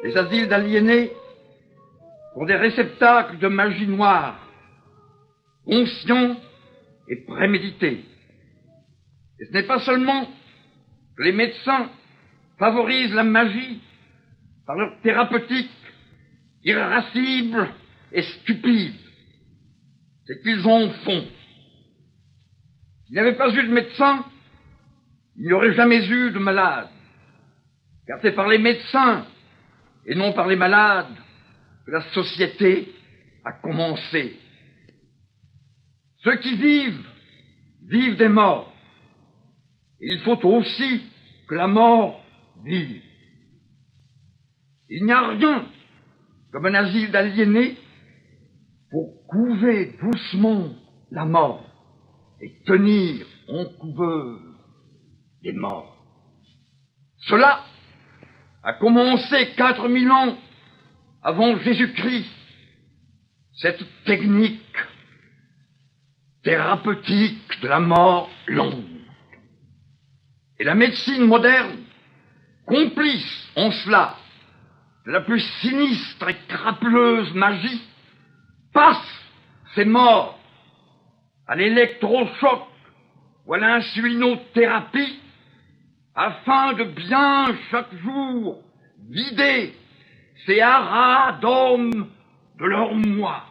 Les asiles d'aliénés sont des réceptacles de magie noire, conscients et prémédités. Et ce n'est pas seulement que les médecins favorisent la magie par leur thérapeutique irascible et stupide, c'est qu'ils en font. S'il n'y avait pas eu de médecins, il n'y aurait jamais eu de malades, car c'est par les médecins et non par les malades que la société a commencé. Ceux qui vivent, vivent des morts. Et il faut aussi que la mort vive. Il n'y a rien comme un asile d'aliénés pour couver doucement la mort et tenir en couveuse les morts. Cela a commencé 4000 ans avant Jésus-Christ, cette technique thérapeutique de la mort lente. Et la médecine moderne, complice en cela de la plus sinistre et crapuleuse magie, passe ces morts à l'électrochoc ou à l'insulinothérapie afin de bien chaque jour vider ces haras d'hommes de leur moi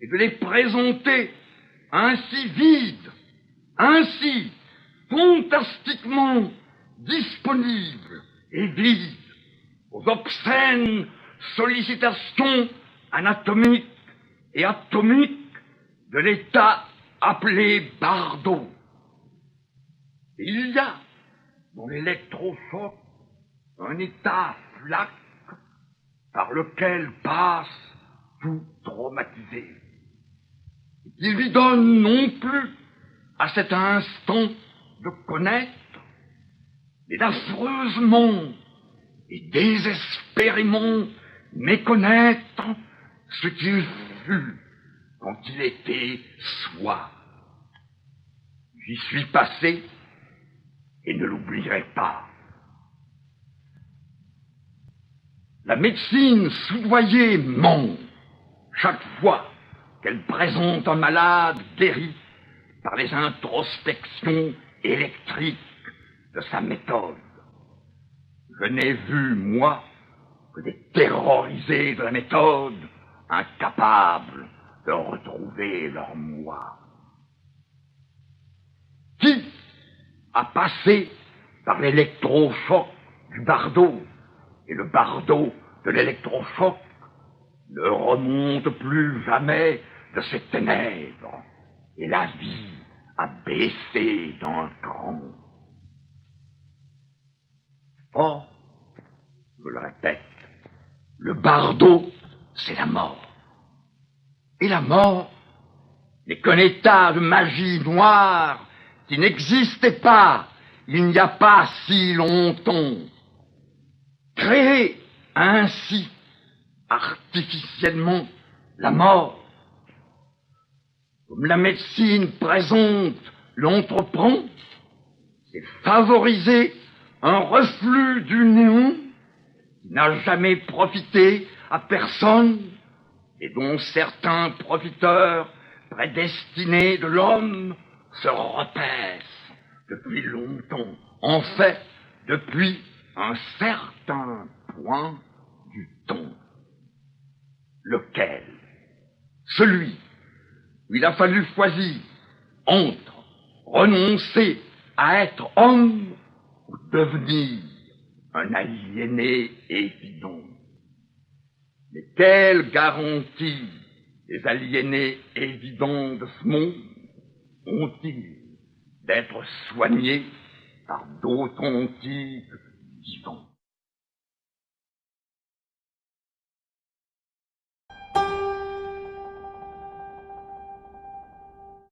et de les présenter ainsi vides, ainsi fantastiquement disponibles et vides aux obscènes sollicitations anatomiques et atomiques de l'état appelé Bardo. Il y a dans l'électrochoc un état flac par lequel passe tout traumatisé. Il lui donne non plus à cet instant de connaître, mais d'affreusement et désespérément méconnaître ce qu'il fut quand il était soi. J'y suis passé et ne l'oublierai pas. La médecine soudoyée ment chaque fois qu'elle présente un malade guéri par les introspections électriques de sa méthode. Je n'ai vu, moi, que des terrorisés de la méthode, incapables de retrouver leur moi. Qui a passé par l'électrochoc du Bardo et le Bardo de l'électrochoc ne remonte plus jamais de ses ténèbres et la vie a baissé d'un cran. Or, je le répète, le Bardo, c'est la mort. Et la mort n'est qu'un état de magie noire qui n'existait pas il n'y a pas si longtemps. Créer ainsi artificiellement la mort, comme la médecine présente l'entreprend, c'est favoriser un reflux du néant qui n'a jamais profité à personne et dont certains profiteurs prédestinés de l'homme se repaissent depuis longtemps. En fait, depuis un certain point du temps. Lequel? Celui où il a fallu choisir entre renoncer à être homme ou devenir un aliéné évident. Mais quelle garantie les aliénés évidents de ce monde ont-ils d'être soignés par d'authentiques vivants?